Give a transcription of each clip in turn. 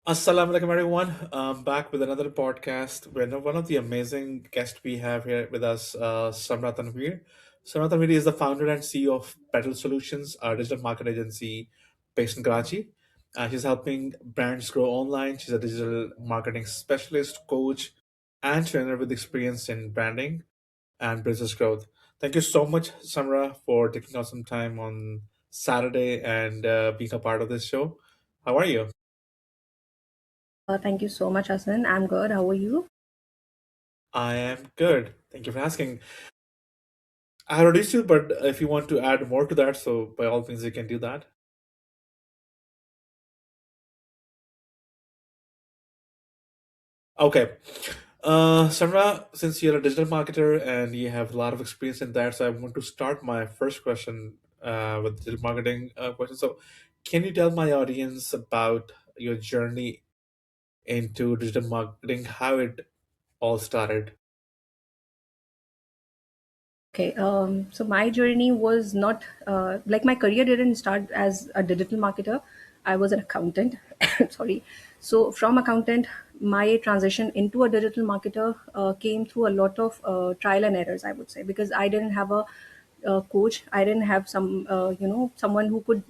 Assalamu alaikum, everyone. Back with another podcast. One of the amazing guests we have here with us, Samra Tanvir. Samra Tanvir is the founder and CEO of Petal Solutions, our digital market agency based in Karachi. She's helping brands grow online. She's a digital marketing specialist, coach, and trainer with experience in branding and business growth. Thank you so much, Samra, for taking out some time on Saturday and being a part of this show. How are you? Thank you so much, Hassan. I'm good. How are you? I am good. Thank you for asking. I introduced you, but if you want to add more to that, so by all means, you can do that. Okay. Samra, since you're a digital marketer and you have a lot of experience in that, so I want to start my first question with digital marketing question. So, can you tell my audience about your journey into digital marketing, how it all started? Okay, so my journey was not like my career didn't start as a digital marketer. I was an accountant. Sorry. So from accountant, my transition into a digital marketer came through a lot of trial and errors, I would say, because I didn't have a coach. I didn't have someone who could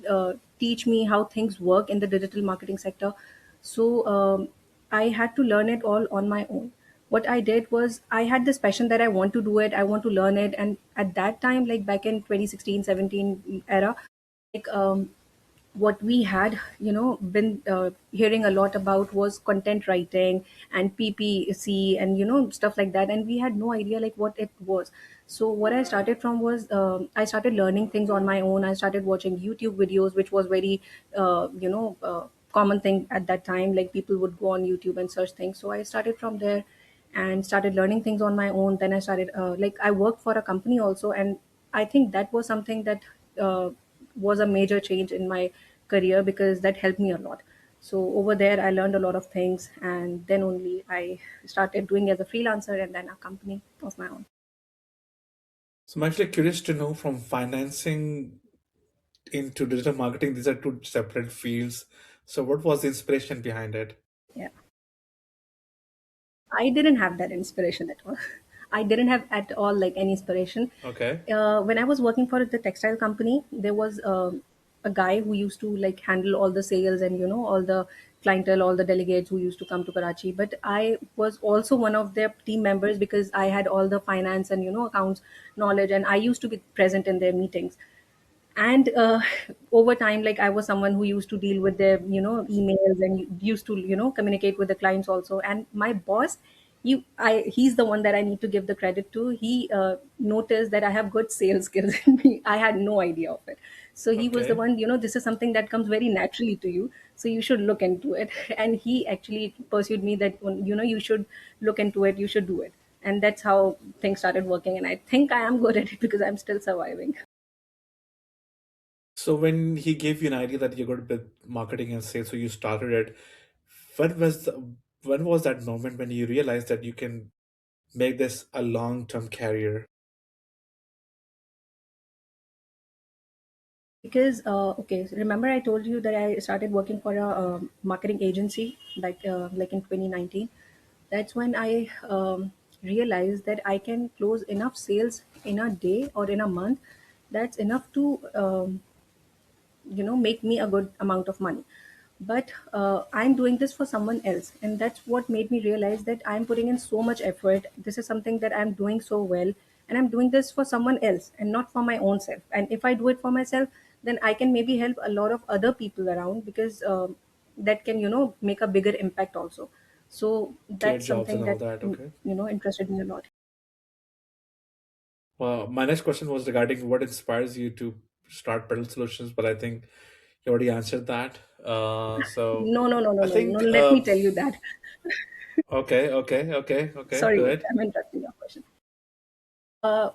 teach me how things work in the digital marketing sector. So I had to learn it all on my own. What I did was I had this passion that I want to do it, I want to learn it. And at that time, like back in 2016, 17 era, like what we had been hearing a lot about was content writing and ppc and stuff like that, and we had no idea like what it was. So what I started from was I started learning things on my own. I started watching youtube videos, which was very common thing at that time. Like people would go on youtube and search things, so I started from there and started learning things on my own. Then I started like I worked for a company also, and I think that was something that uh, was a major change in my career because that helped me a lot. So over there I learned a lot of things, and then only I started doing as a freelancer and then a company of my own. So, I'm actually curious to know from financing into digital marketing, these are two separate fields. So, what was the inspiration behind it? Yeah, I didn't have that inspiration at all. I didn't have at all like any inspiration. Okay. When I was working for the textile company, there was a guy who used to like handle all the sales and all the clientele, all the delegates who used to come to Karachi. But I was also one of their team members because I had all the finance and accounts knowledge, and I used to be present in their meetings. And over time, like I was someone who used to deal with their emails and used to communicate with the clients also. And my boss, he's the one that I need to give the credit to. He noticed that I have good sales skills in me. I had no idea of it. So he was the Okay. one, this is something that comes very naturally to you, so you should look into it. And he actually pursued me that you should look into it, you should do it. And that's how things started working, and I think I am good at it because I'm still surviving. So, when he gave you an idea that you're good with marketing and sales, so you started it, when was when was that moment when you realized that you can make this a long-term career? Because okay, so remember I told you that I started working for a marketing agency like in 2019. That's when I realized that I can close enough sales in a day or in a month. That's enough to make me a good amount of money. But I'm doing this for someone else, and that's what made me realize that I'm putting in so much effort. This is something that I'm doing so well, and I'm doing this for someone else and not for my own self. And if I do it for myself, then I can maybe help a lot of other people around, because that can make a bigger impact also. So Create that's jobs and something all that that. Okay. interested me a lot. Well, my next question was regarding what inspires you to start Petal Solutions, but I think you already answered that. So No, no, no, no, I no, no, think let me tell you that. okay, okay, okay, okay, Sorry, wait, good. I'm interrupting your question.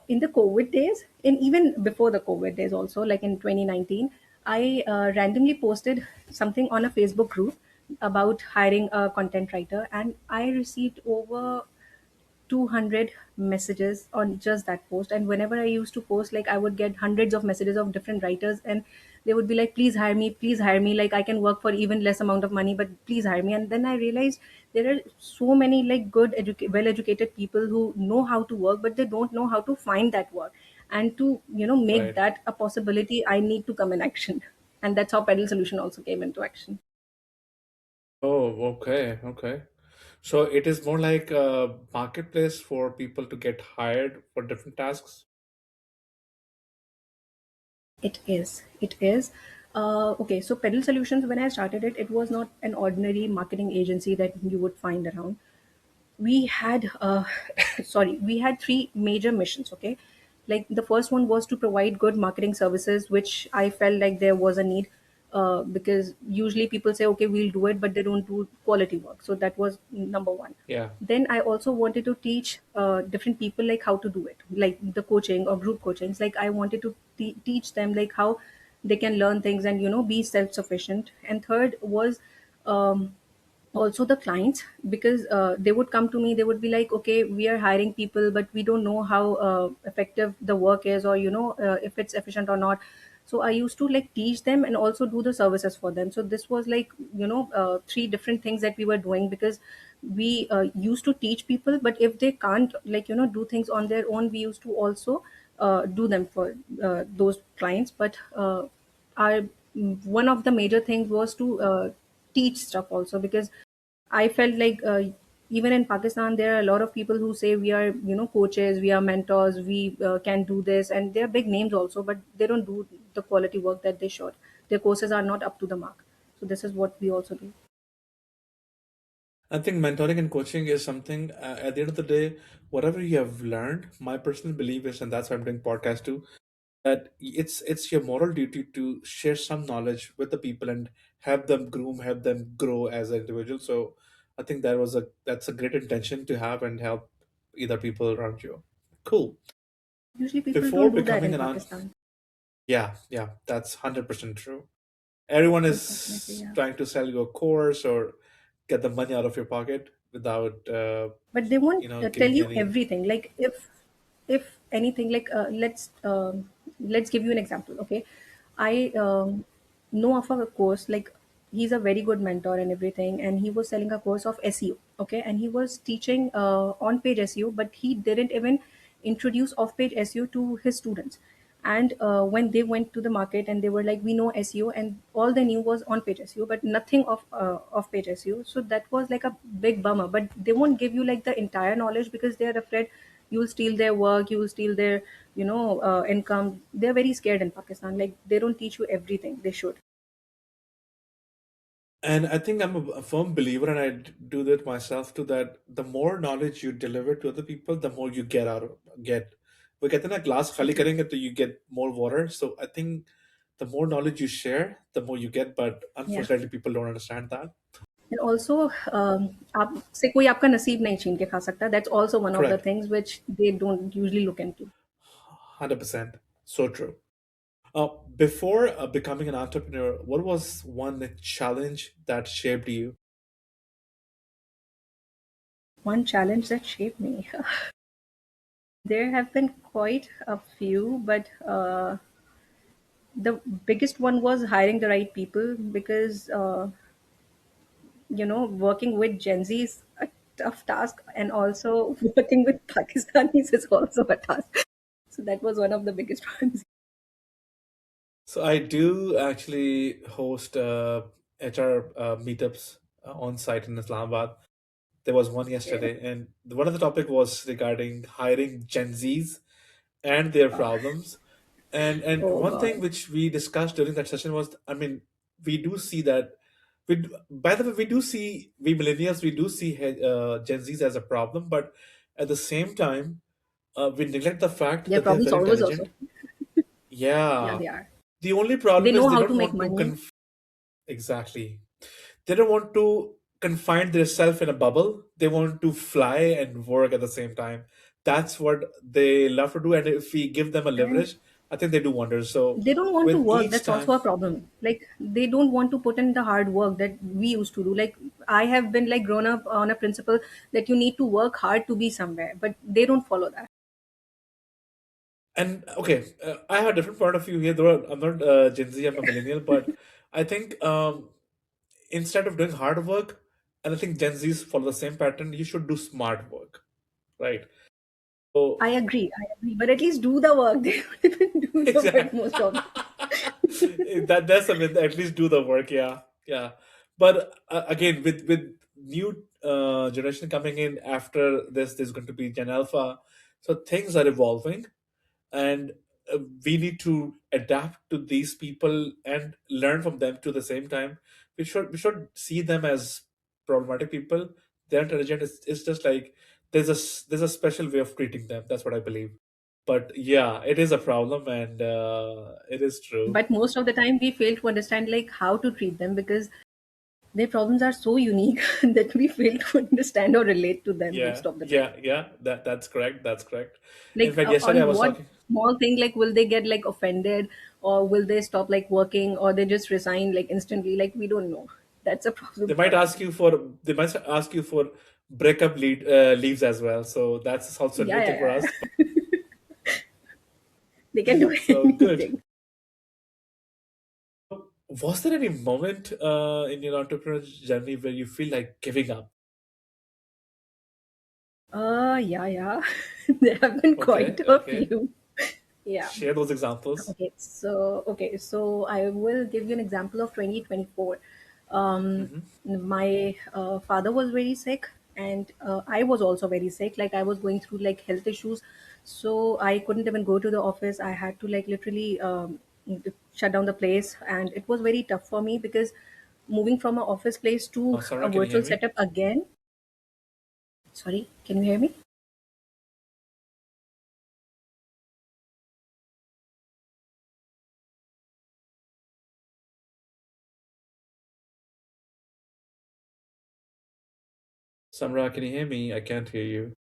In the COVID days, and even before the COVID days, also like in 2019, I randomly posted something on a Facebook group about hiring a content writer, and I received over 200 messages on just that post. And whenever I used to post, like, I would get hundreds of messages of different writers, and they would be like, please hire me, please hire me, like I can work for even less amount of money, but please hire me. And then I realized there are so many like good well educated people who know how to work, but they don't know how to find that work. And to make Right. that a possibility, I need to come in action. And that's how Pedal Solution also came into action. Oh, okay, okay. So it is more like a marketplace for people to get hired for different tasks. It is. It is. Okay, so Pedal Solutions, when I started it, it was not an ordinary marketing agency that you would find around. We had sorry, we had three major missions. Okay, like the first one was to provide good marketing services, which I felt like there was a need, because usually people say, okay, we'll do it, but they don't do quality work. So that was number one. Yeah. Then I also wanted to teach different people like how to do it, like the coaching or group coachings. Like I wanted to teach them like how they can learn things and be self sufficient. And third was um, also the clients, because they would come to me, they would be like, okay, we are hiring people, but we don't know how effective the work is, or if it's efficient or not. So I used to like teach them and also do the services for them. So this was like three different things that we were doing, because we used to teach people, but if they can't like do things on their own, we used to also do them for those clients. But our one of the major things was to teach stuff also, because I felt like even in Pakistan there are a lot of people who say we are coaches, we are mentors, we can do this, and they are big names also, but they don't do the quality work that they should. Their courses are not up to the mark. So this is what we also do. I think mentoring and coaching is something, at the end of the day, whatever you have learned, my personal belief is, and that's why I'm doing podcast too, that it's your moral duty to share some knowledge with the people and help them groom, help them grow as an individual. So I think that's a great intention to have and help either people around you. Cool. Usually people Before don't do that becoming in an Pakistan. yeah, yeah, that's 100% true. Everyone Unfortunately, is yeah. trying to sell you a course or get the money out of your pocket without But they won't tell giving you you any. everything. Like if anything, like let's give you an example. Okay, I know of a course, like he's a very good mentor and everything, and he was selling a course of SEO. Okay, and he was teaching on page SEO, but he didn't even introduce off page SEO to his students. And when they went to the market and they were like, we know SEO, and all they knew was on page SEO, but nothing of off page SEO. So that was like a big bummer. But they won't give you like the entire knowledge, because they're afraid you'll steal their work, you'll steal their income. They're very scared in Pakistan. Like they don't teach you everything. They should. And I think I'm a firm believer, and do that myself too. That the more knowledge you deliver to other people, the more you get. We get in a glass khali Exactly. karenge, तो you get more water. So I think the more knowledge you share, the more you get. But Yeah. unfortunately, people don't understand that. And also, आपसे कोई आपका नसीब नहीं छीन के खा सकता. That's also one of the Correct. things which they don't usually look into. 100%. So true. Before becoming an entrepreneur, what was one challenge that shaped you? One challenge that shaped me. There have been quite a few, but the biggest one was hiring the right people, because working with Gen Z is a tough task, and also working with Pakistanis is also a task. So that was one of the biggest ones. So I do actually host HR meetups on site in Islamabad. There was one Okay. yesterday, and one of the topic was regarding hiring Gen Zs and their Uh, problems. And oh one thing God. which we discussed during that session was, I mean, we do see that. By the way, we do see, we millennials, we do see Gen Zs as a problem, but at the same time, we neglect the fact They're that they're problem very solvers also. intelligent. Yeah, Yeah. they are. The only They problem is know they how don't to make want to money. exactly. They don't want to confine themselves in a bubble. They want to fly and work at the same time. That's what they love to do. And if we give them a And leverage, I think they do wonders. So they don't want to with work. each That's also time, a problem. Like they don't want to put in the hard work that we used to do. Like I have been like grown up on a principle that you need to work hard to be somewhere, but they don't follow that. And okay, I have a different point of view here. Though I'm not Gen Z, I'm a millennial, but I think instead of doing hard work, and I think Gen Zs follow the same pattern, you should do smart work, right? So I agree, but at least do the work. They don't even do the work exactly. most of them. That's, I mean, at least do the work, yeah, yeah. But again, with new generation coming in after this, there's going to be Gen Alpha, so things are evolving, and we need to adapt to these people and learn from them. To the same time, we should see them as problematic people. They're intelligent. It's just like there's a special way of treating them. That's what I believe. But yeah, it is a problem, and it is true. But most of the time, we fail to understand like how to treat them because their problems are so unique that we fail to understand or relate to them Yeah, most of the time. yeah, yeah. That's correct. That's correct. In Like fact, yesterday I on was what talking. small thing, like will they get like offended, or will they stop like working, or they just resign like instantly? Like we don't know. That's a problem They for might us. ask you for. They might ask you for breakup leaves as well. So that's also a Yeah, new thing for yeah, us. yeah. They can do So good. anything. Was there any moment in your entrepreneurial journey where you feel like giving up? Yeah, yeah. There have been quite Okay, a okay. few. Yeah. Share those examples. Okay, so I will give you an example of 2024. Hmm. My father was very sick, and I was also very sick. Like I was going through like health issues, so I couldn't even go to the office. I had to like literally shut down the place, and it was very tough for me because moving from an office place to Oh, a Sarah, can you hear virtual me? setup again. Sorry, can you hear me? Samra, can you hear me? I can't hear you.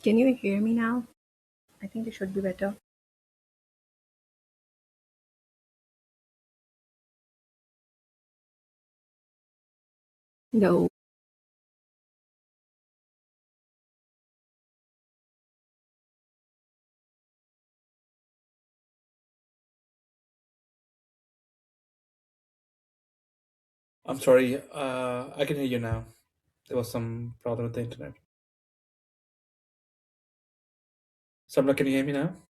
Can you hear me now? I think it should be better. No. I'm sorry. I can hear you now. There was some problem with the internet. Samra, can you hear me now?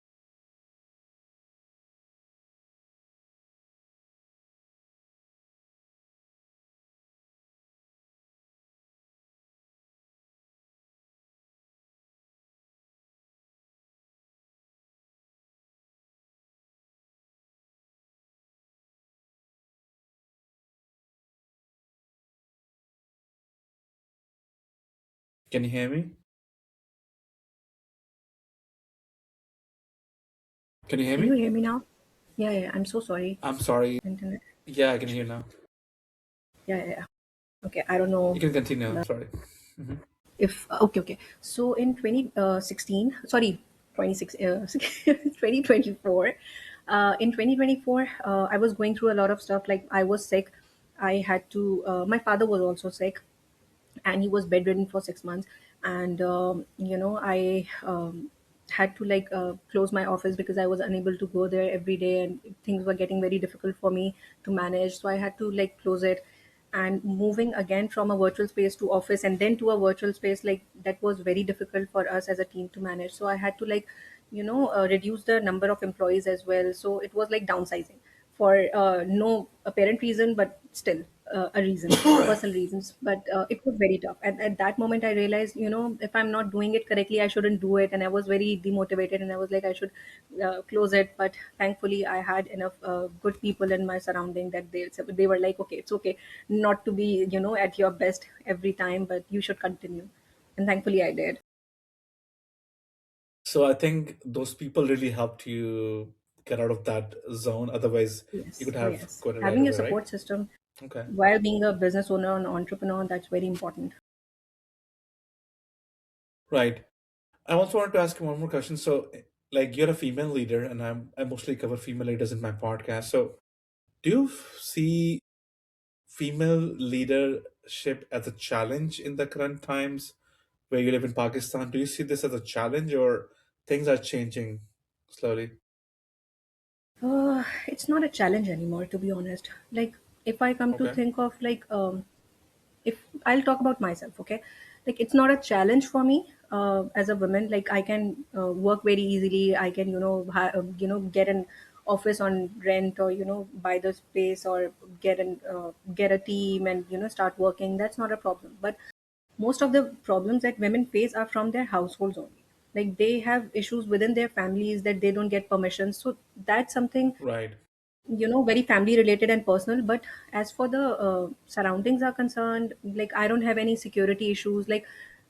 Can you hear me? Can you hear Can you me? hear me now? Yeah, yeah. I'm so sorry. I'm sorry. Internet. Yeah, I can hear you now. Yeah, yeah, yeah. Okay, I don't know You can continue. I'm sorry. Hmm. if okay. So in 2016, sorry, 26, 2024. In 2024, I was going through a lot of stuff. Like I was sick. I had to. My father was also sick, and he was bedridden for 6 months. And I had to like close my office because I was unable to go there every day, and things were getting very difficult for me to manage, so I had to like close it. And moving again from a virtual space to office and then to a virtual space, like that was very difficult for us as a team to manage, so I had to like reduce the number of employees as well. So it was like downsizing for no apparent reason, but still a reason, personal reasons. But it was very tough. And at that moment, I realized, if I'm not doing it correctly, I shouldn't do it. And I was very demotivated, and I was like, I should close it. But thankfully, I had enough good people in my surrounding that they were like, okay, it's okay not to be, at your best every time, but you should continue. And thankfully, I did. So I think those people really helped you get out of that zone. Otherwise, you Yes. could Oh, have yes. quit it right Having a away, right? support system Okay, while being a business owner and entrepreneur, that's very important. right. I also wanted to ask you one more question. So, like, you're a female leader, and I mostly cover female leaders in my podcast. So, do you see female leadership as a challenge in the current times where you live in Pakistan? Do you see this as a challenge, or things are changing slowly? It's not a challenge anymore, to be honest. Like, if I come to Okay, think of like, if I'll talk about myself, okay, like it's not a challenge for me as a woman. Like I can work very easily. I can, get an office on rent, or buy the space, or get a team, and start working. That's not a problem. But most of the problems that women face are from their households only. Like they have issues within their families that they don't get permission. So that's something, right. very family related and personal. But as for the surroundings are concerned, like I don't have any security issues. Like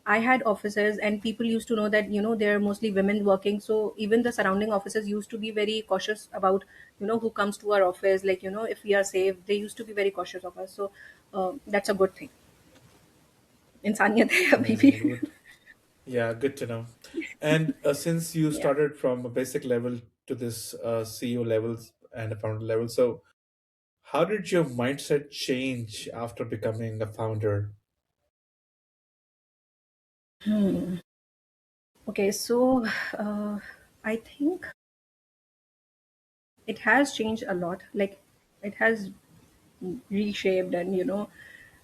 I had offices and people used to know that there are mostly women working, so even the surrounding offices used to be very cautious about who comes to our office. Like if we are safe, they used to be very cautious of us. So that's a good thing. इंसानियत है अभी भी. Amazing, good. Yeah, good to know. And since you Yeah. started from a basic level to this CEO levels and a founder level, so how did your mindset change after becoming a founder? Okay, so I think it has changed a lot. Like it has reshaped and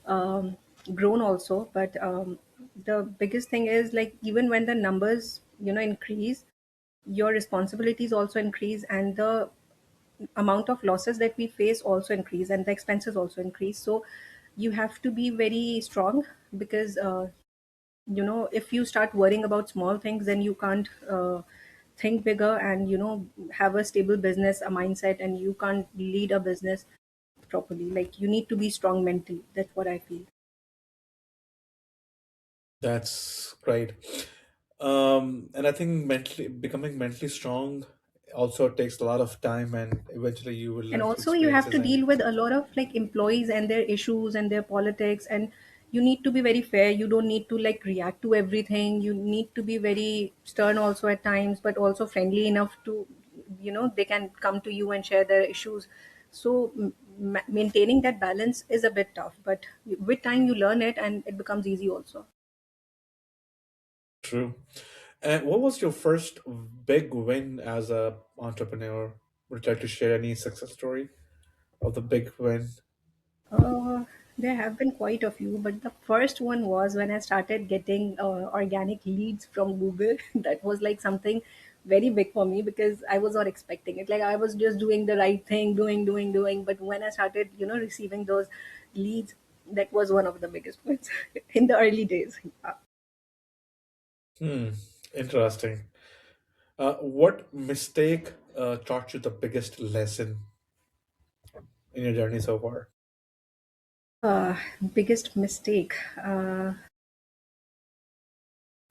um, grown also. But the biggest thing is like even when the numbers increase, your responsibilities also increase, and the amount of losses that we face also increase, and the expenses also increase. So you have to be very strong, because if you start worrying about small things, then you can't think bigger and have a stable business, a mindset, and you can't lead a business properly. Like you need to be strong mentally. That's what I feel. That's great. And I think mentally becoming mentally strong also takes a lot of time, and eventually you will And learn through also you have experiences. to And deal with a lot of like employees and their issues and their politics, and you need to be very fair. You don't need to like react to everything. You need to be very stern also at times, but also friendly enough to they can come to you and share their issues. So maintaining that balance is a bit tough, but with time you learn it and it becomes easy also. true. And what was your first big win as a entrepreneur? Would you like to share any success story of the big win? Uh, there have been quite a few, but the first one was when I started getting organic leads from Google. That was like something very big for me because I was not expecting it. Like I was just doing the right thing, doing. But when I started, receiving those leads, that was one of the biggest ones in the early days. Hmm, interesting. What mistake taught you the biggest lesson in your journey so far? Biggest mistake.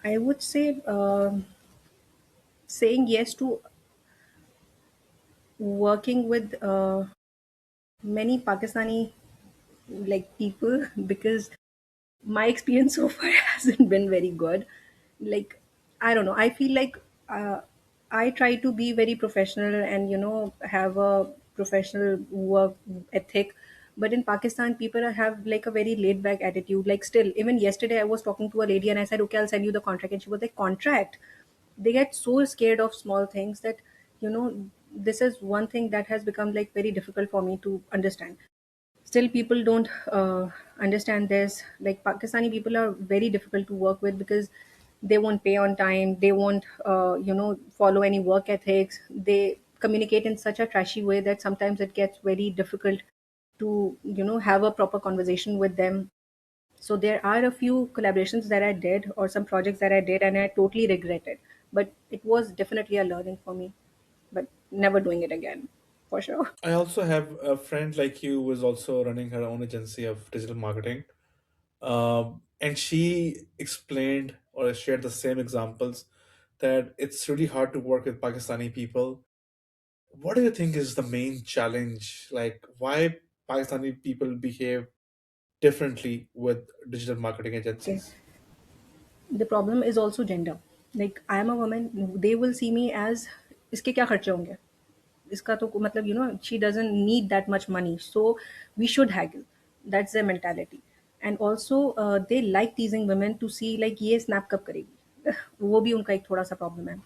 I would say saying yes to working with many Pakistani like people because my experience so far hasn't been very good. Like I don't know, I feel like I try to be very professional and have a professional work ethic. But in Pakistan people have like a very laid back attitude. Like still, even yesterday I was talking to a lady and I said, okay, I'll send you the contract, and she was like, contract? They get so scared of small things that you know this is one thing that has become like very difficult for me to understand. Still people don't understand this. Like Pakistani people are very difficult to work with because they won't pay on time, they won't follow any work ethics, they communicate in such a trashy way that sometimes it gets very difficult to have a proper conversation with them. So there are a few collaborations that I did, or some projects that I did, and I totally regret it. But it was definitely a learning for me, but never doing it again, for sure. I also have a friend like you who is also running her own agency of digital marketing. And she explained or shared the same examples that it's really hard to work with Pakistani people what do you think is the main challenge? Like, why Pakistani people behave differently with digital marketing Okay, agencies? the problem is also gender. Like I am a woman, they will see me as इसके क्या खर्चे होंगे, इसका तो मतलब she doesn't need that much money, so we should haggle. That's their mentality. And also they like teasing women to see like ये snap कब करेगी वो भी उनका एक थोड़ा सा प्रॉब्लम है.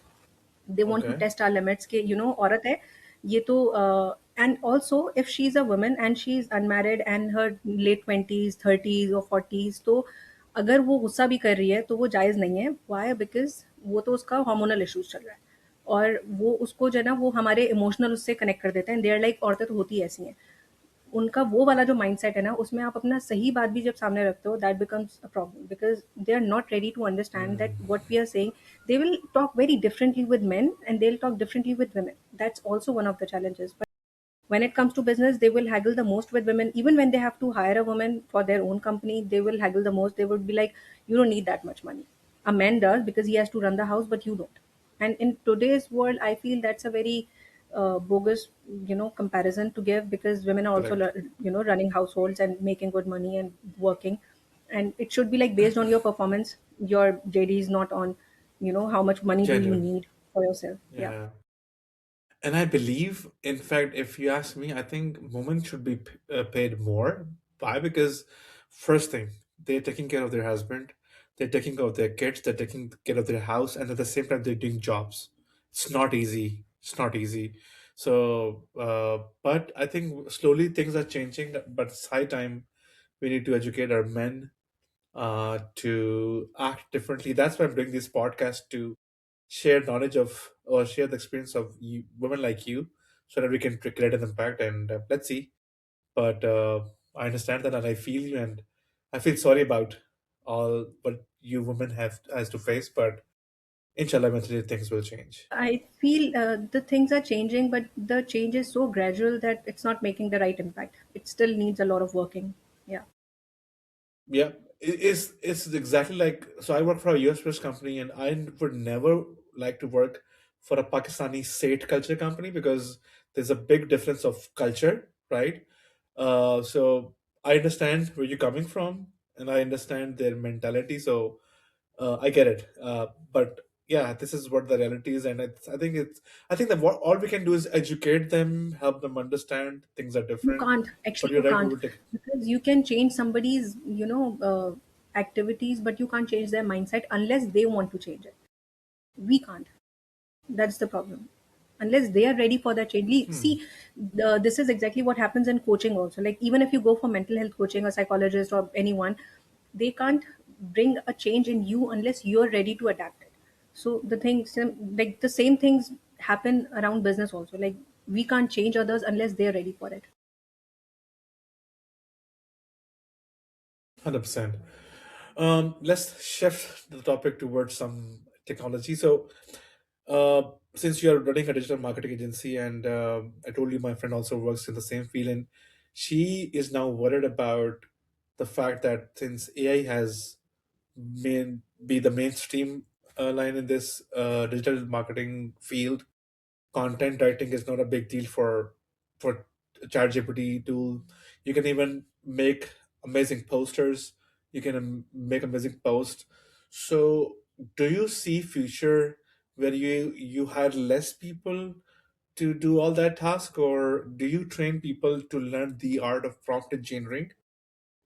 They want to Okay. test our limits कि औरत है ये तो and also if she is a woman and she is unmarried and her late 20s 30s or 40s तो अगर वो गुस्सा भी कर रही है तो वो जायज़ नहीं है. Why? Because वो तो उसका hormonal issues चल रहा है और वो उसको जो है ना वो हमारे इमोशनल उससे कनेक्ट कर देते हैं. दे आर लाइक औरतें तो होती ऐसी हैं. उनका वो वाला जो माइंडसेट है ना उसमें आप अपना सही बात भी जब सामने रखते हो that becomes a problem because they are not ready to understand that what we are saying. They will talk very differently with men and they'll talk differently with women. That's also one of the challenges. But when it comes to business, they will haggle the most with women. Even when they have to hire a woman for their own company, they will haggle the most. They would be like, you don't need that much money. A man does because he has to run the house, but you don't. And in today's world, I feel that's a very bogus, comparison to give because women are also, Correct. running households and making good money and working. And it should be like based on your performance. Your JD is not on, how much money do you Genuine. need for yourself. Yeah. Yeah. And I believe, in fact, if you ask me, I think women should be paid more. Why? Because first thing, they're taking care of their husband, they're taking care of their kids, they're taking care of their house, and at the same time, they're doing jobs. It's not easy. It's not easy. So, but I think slowly things are changing. But it's high time we need to educate our men to act differently. That's why I'm doing this podcast to share knowledge of or share the experience of women like you so that we can create an impact. And let's see. But I understand that and I feel you and I feel sorry about all what you women have has to face. But inshallah, eventually things will change. I feel the things are changing, but the change is so gradual that it's not making the right impact. It still needs a lot of working. Yeah. Yeah, it's exactly like so. I work for a US based company, and I would never like to work for a Pakistani state culture company because there's a big difference of culture, right? So I understand where you're coming from, and I understand their mentality. So I get it. But yeah, this is what the reality is, and I think that what all we can do is educate them, help them understand things are You different. can't. But Actually, you're you right. We can't. will take. Because you can change somebody's, activities, but you can't change their mindset unless they want to change it. We can't. That's the problem. Unless they are ready for that change. See, this is exactly what happens in coaching also. Like even if you go for mental health coaching, a psychologist or anyone, they can't bring a change in you unless you're ready to adapt it. So the things like the same things happen around business also. Like we can't change others unless they're ready for it. 100%. Let's shift the topic towards some technology. So, since you are running a digital marketing agency, and I told you my friend also works in the same field, and she is now worried about the fact that since AI has be the mainstream line in this digital marketing field, content writing is not a big deal for ChatGPT tool. You can even make amazing posters. You can make amazing posts. So, do you see future where you hire less people to do all that task, or do you train people to learn the art of prompt engineering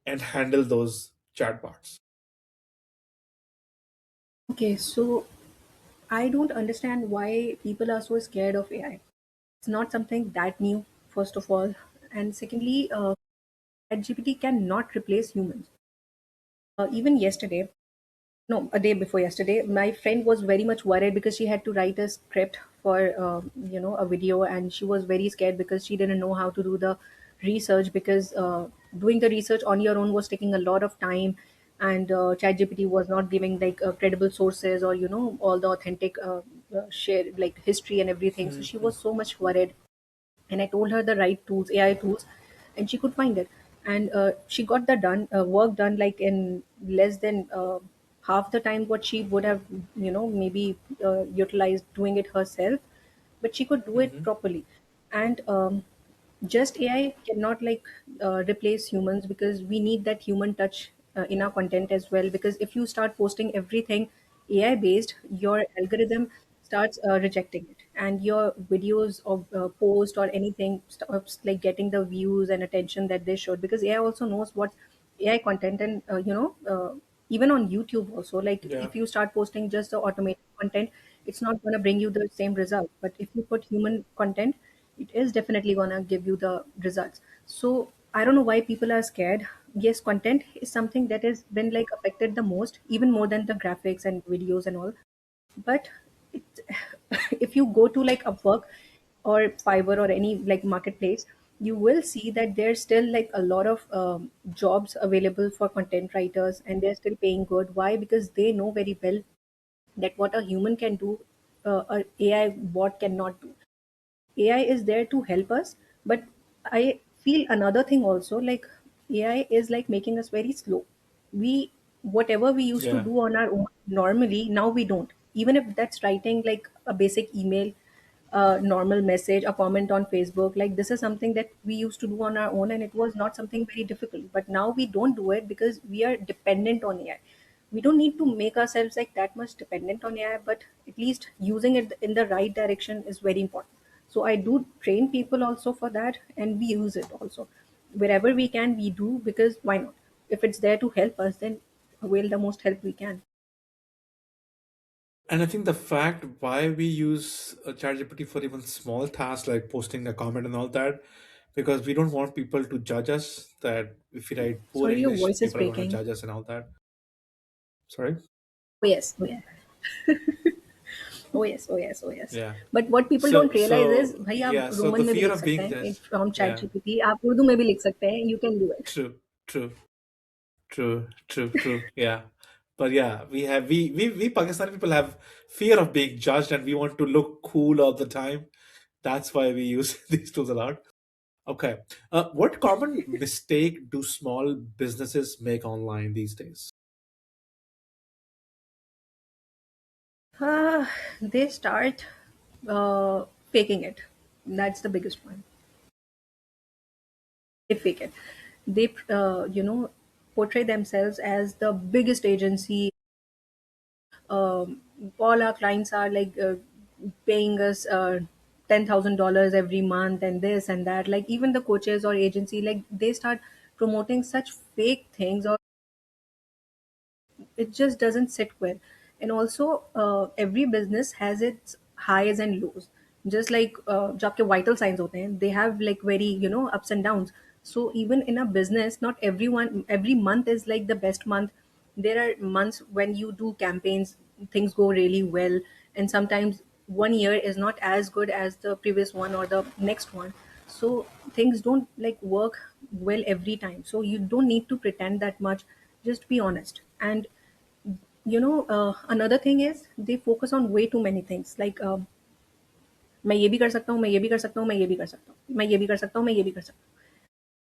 and handle those chatbots? Okay, so I don't understand why people are so scared of AI. It's not something that new, first of all. And secondly, ChatGPT cannot replace humans. Even yesterday, no, a day before yesterday, my friend was very much worried because she had to write a script for, a video, and she was very scared because she didn't know how to do the research because doing the research on your own was taking a lot of time, and ChatGPT was not giving like credible sources or all the authentic share like history and everything. So she was so much worried, and I told her the right tools, AI tools, and she could find it. And she got the done work done like in less than half the time what she would have, maybe utilized doing it herself. But she could do it Hmm. properly. And just AI cannot like replace humans, because we need that human touch in our content as well. Because if you start posting everything AI based, your algorithm starts rejecting it, and your videos of post or anything stops like getting the views and attention that they should, because AI also knows what AI content. And even on YouTube also, like Yeah. if you start posting just the automated content, it's not going to bring you the same result. But if you put human content, it is definitely going to give you the results. So I don't know why people are scared. Yes, content is something that has been like affected the most, even more than the graphics and videos and all. But it, if you go to like Upwork or Fiverr or any like marketplace, you will see that there's still like a lot of jobs available for content writers, and they're still paying good. Why? Because they know very well that what a human can do, a AI bot cannot do. AI is there to help us, but I feel another thing also, like AI is like making us very slow. We Whatever we used to Yeah. do on our own normally, now we don't. Even if that's writing like a basic email, a normal message, a comment on Facebook, like this is something that we used to do on our own, and it was not something very difficult. But now we don't do it because we are dependent on AI. We don't need to make ourselves like that much dependent on AI, but at least using it in the right direction is very important. So I do train people also for that, and we use it also wherever we can. We do, because why not? If it's there to help us, then avail the most help we can. And I think the fact why we use ChatGPT for even small tasks like posting a comment and all that, because we don't want people to judge us. That if we write poor Sorry, your English, voice is people are going to breaking. judge us and all that. Sorry. Oh yes, oh yes, oh yes, oh yes, oh yes. Yeah. But what people don't So realize is, so भाई आप yeah. So Roman the में भी fear लिख of सकते being हैं judged. from Yeah. ChatGPT, आप उर्दू में भी लिख सकते हैं. You can do it. True. True. True. True. True. Yeah. But yeah, we Pakistani people have fear of being judged, and we want to look cool all the time. That's why we use these tools a lot. Okay. What common mistake do small businesses make online these days? They start faking it. That's the biggest one. They fake it. They portray themselves as the biggest agency. All our clients are like paying us $10,000 every month, and this and that. Like even the coaches or agency, like they start promoting such fake things, or it just doesn't sit well. And also every business has its highs and lows, just like जो आपके vital signs होते हैं, they have like very ups and downs. So even in a business, not every month is like the best month. There are months when you do campaigns, things go really well, and sometimes one year is not as good as the previous one or the next one. So things don't like work well every time, so you don't need to pretend that much. Just be honest. And another thing is they focus on way too many things, like मैं ये भी कर सकता हूँ, मैं ये भी कर सकता हूँ, मैं ये भी कर सकता हूँ, मैं ये भी कर सकता हूँ, मैं ये भी कर सकता हूँ.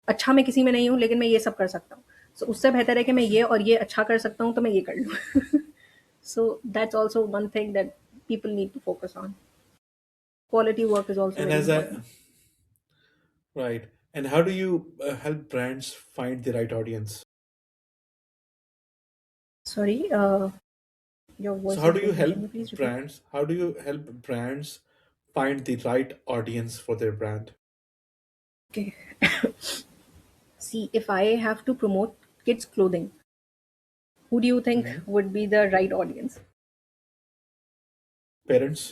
अच्छा मैं किसी में नहीं हूँ, लेकिन मैं ये सब कर सकता हूँ. So उससे बेहतर है कि मैं ये और ये अच्छा कर सकता हूँ, तो मैं ये कर लूँ. So that's also one thing that people need to focus on. Quality work is also And very as I important. right, and how do you help brands find the right audience? Sorry, your So voice how is do you breaking. help Can you please repeat? brands? How do you help brands find the right audience for their brand? Okay. See, if I have to promote kids clothing, who do you think Mhm. would be the right audience? Parents,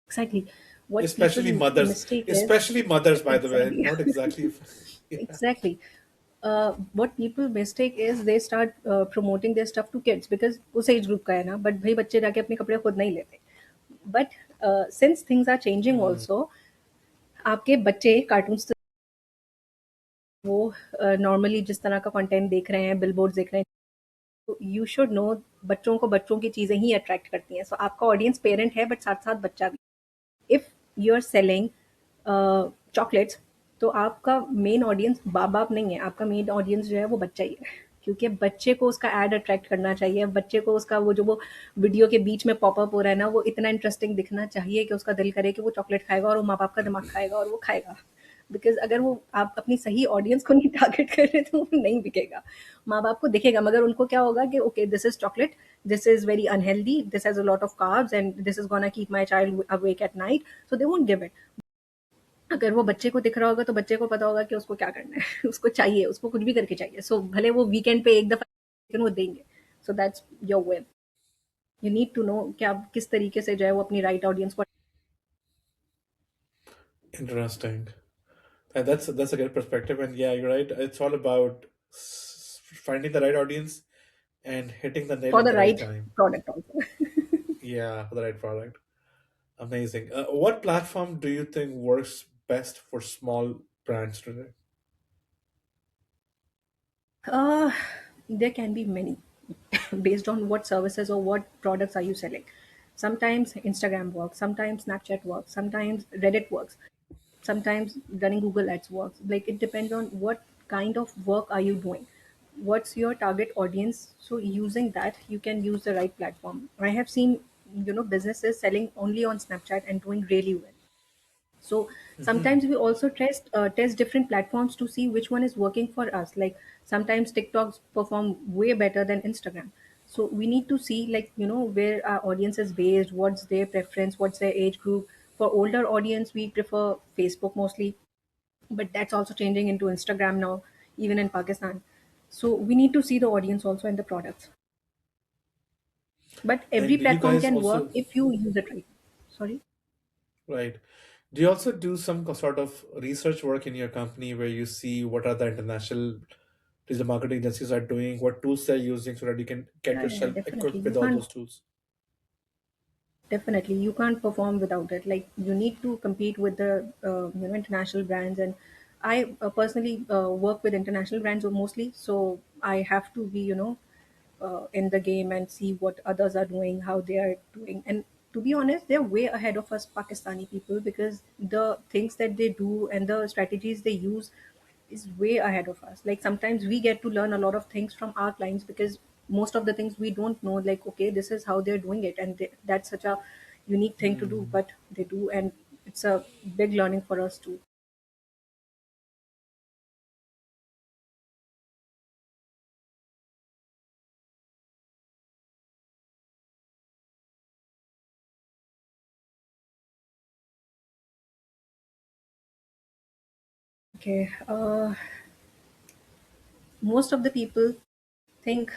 Exactly. What especially people mothers, mistake is, especially mothers, by the way, exactly, not exactly. Yeah. exactly. What people mistake is they start promoting their stuff to kids because उस age group का है ना, but भाई बच्चे जाके अपने कपड़े खुद नहीं लेते. But since things are changing Mm. also, आपके बच्चे कार्टून्स वो नॉर्मली जिस तरह का कंटेंट देख रहे हैं, बिलबोर्ड देख रहे हैं, यू शुड नो बच्चों को बच्चों की चीज़ें ही अट्रैक्ट करती हैं. सो आपका ऑडियंस पेरेंट है, बट साथ साथ बच्चा भी. If you are selling chocolates, तो आपका मेन ऑडियंस बाप बाप नहीं है, आपका मेन ऑडियंस जो है वो बच्चा ही है. क्योंकि बच्चे को उसका ऐड अट्रैक्ट करना चाहिए, बच्चे को उसका वो वीडियो के बीच में पॉपअप हो रहा है ना, वो इतना इंटरेस्टिंग दिखना चाहिए कि उसका दिल करे कि वो चॉकलेट खाएगा और वो माँ बाप का दिमाग खाएगा और वो खाएगा। बिकॉज अगर वो आप अपनी सही ऑडियंस को नहीं टारगेट कर रहे तो वो नहीं बिकेगा। माँ बाप को दिखेगा, मगर उनको क्या होगा कि okay this is chocolate, this is very unhealthy, this has a lot of carbs and this is gonna keep my child awake at night, so they won't give it. अगर वो बच्चे को दिख रहा होगा तो बच्चे को पता होगा कि उसको क्या करना है उसको चाहिए, उसको कुछ भी करके चाहिए। सो भले वो वीकेंड पे एक दफा, लेकिन वो देंगे। So that's your way. You need to know कि आप किस तरीके से जो है वो अपनी राइट ऑडियंस को। Interesting. And that's a great perspective. And yeah, you're right. It's all about finding the right audience and hitting the nail for at the the right right time. Product also. Yeah, for the right product. Amazing. What platform do you think works best for small brands today? Uh, there can be many based on what services or what products are you selling. Sometimes Instagram works, sometimes Snapchat works, sometimes Reddit works, sometimes running Google Ads works. Like it depends on what kind of work are you doing, what's your target audience. So using that, you can use the right platform. I have seen businesses selling only on Snapchat and doing really well. So sometimes we also test different platforms to see which one is working for us. Like sometimes TikToks perform way better than Instagram. So we need to see, like, where our audience is based, what's their preference, what's their age group. For older audience, we prefer Facebook mostly, but that's also changing into Instagram now, even in Pakistan. So we need to see the audience also and the products. But every And do you platform guys can work also, if you use it right. Sorry. right? Do you also do some sort of research work in your company where you see what other international digital marketing agencies are doing, what tools they're using so that you can get Yeah, yeah, yourself definitely. equipped with You all can't. those tools? Definitely, you can't perform without it. Like you need to compete with the international brands, and I personally work with international brands mostly. So I have to be in the game and see what others are doing, how they are doing. And to be honest, they're way ahead of us Pakistani people, because the things that they do and the strategies they use is way ahead of us. Like sometimes we get to learn a lot of things from our clients, because most of the things we don't know, like okay this is how they're doing it, and that's such a unique thing to do, but they do, and it's a big learning for us too. Okay, most of the people think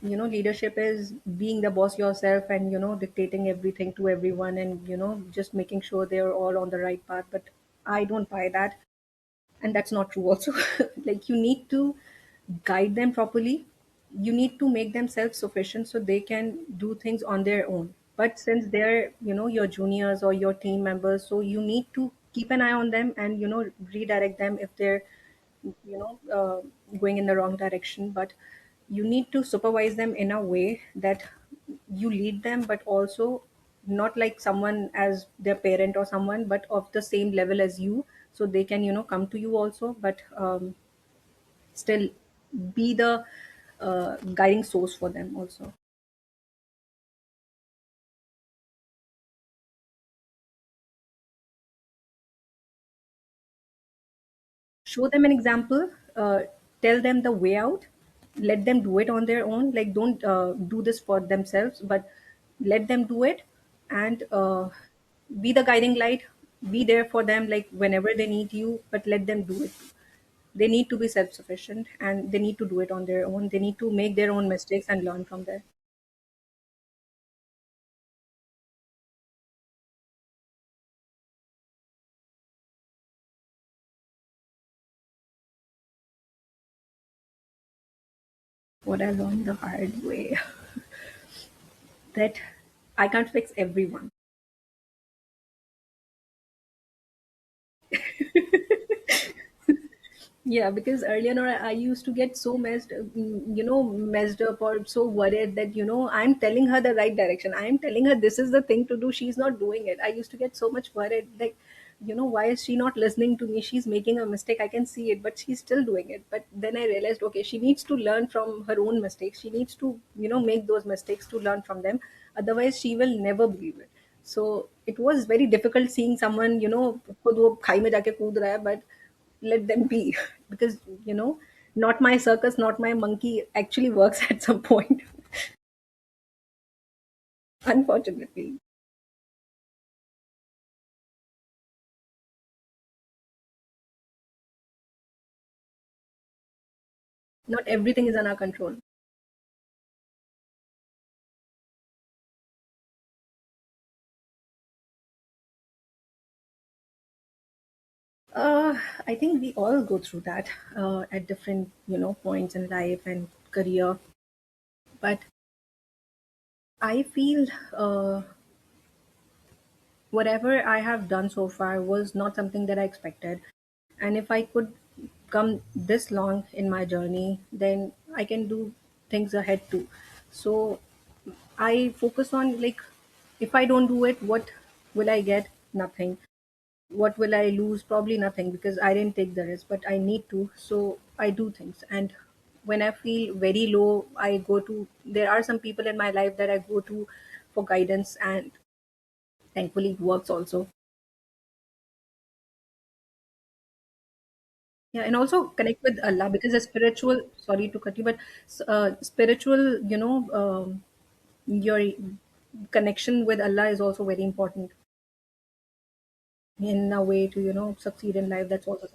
leadership is being the boss yourself and dictating everything to everyone, and just making sure they're all on the right path. But I don't buy that, and that's not true also. Like you need to guide them properly, you need to make them self-sufficient so they can do things on their own. But since they're your juniors or your team members, so you need to keep an eye on them and redirect them if they're you know uh, going in the wrong direction. But you need to supervise them in a way that you lead them, but also not like someone as their parent or someone, but of the same level as you, so they can come to you also, but still be the guiding source for them also. Show them an example, tell them the way out, let them do it on their own. Like don't do this for themselves, but let them do it, and be the guiding light, be there for them like whenever they need you, but let them do it. They need to be self-sufficient and they need to do it on their own. They need to make their own mistakes and learn from there. What I learned the hard way, that I can't fix everyone. Yeah, because earlier on I used to get so messed up or so worried that I'm telling her the right direction. I'm telling her this is the thing to do. She's not doing it. I used to get so much worried. Like, why is she not listening to me? She's making a mistake, I can see it, but she's still doing it. But then I realized, okay, she needs to learn from her own mistakes. She needs to make those mistakes to learn from them. Otherwise she will never believe it. So it was very difficult seeing someone, खुद वो खाई में जाके कूद रहा है, but let them be. Because not my circus, not my monkey actually works at some point. Unfortunately, not everything is in our control. I think we all go through that at different, points in life and career. But I feel whatever I have done so far was not something that I expected. And if I could come this long in my journey, then I can do things ahead too. So I focus on, like, if I don't do it, what will I get? Nothing. What will I lose? Probably nothing, because I didn't take the risk, but I need to. So I do things. And when I feel very low, I go to, there are some people in my life that I go to for guidance, and thankfully it works also. Yeah, and also connect with Allah, because a spiritual, sorry to cut you, but spiritual, your connection with Allah is also very important in a way to, succeed in life. That's also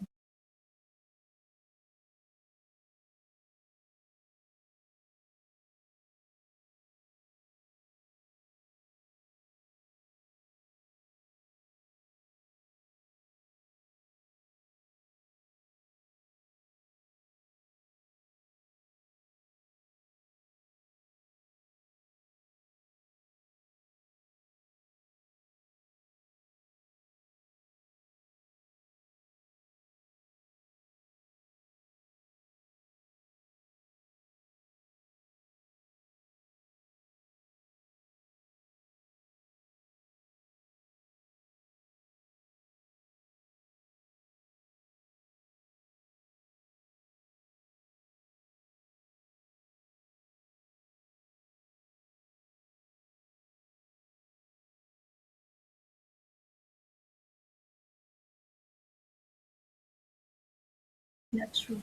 that's true.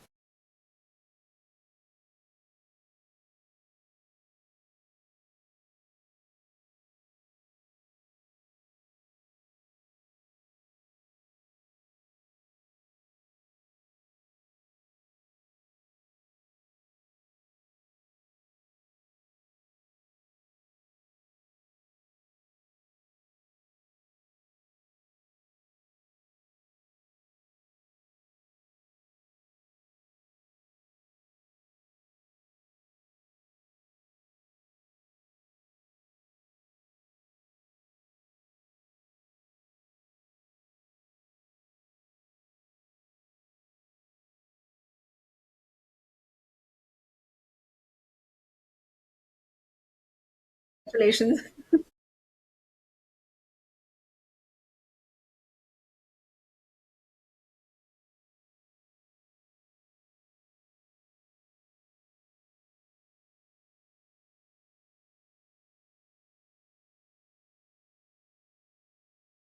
Congratulations.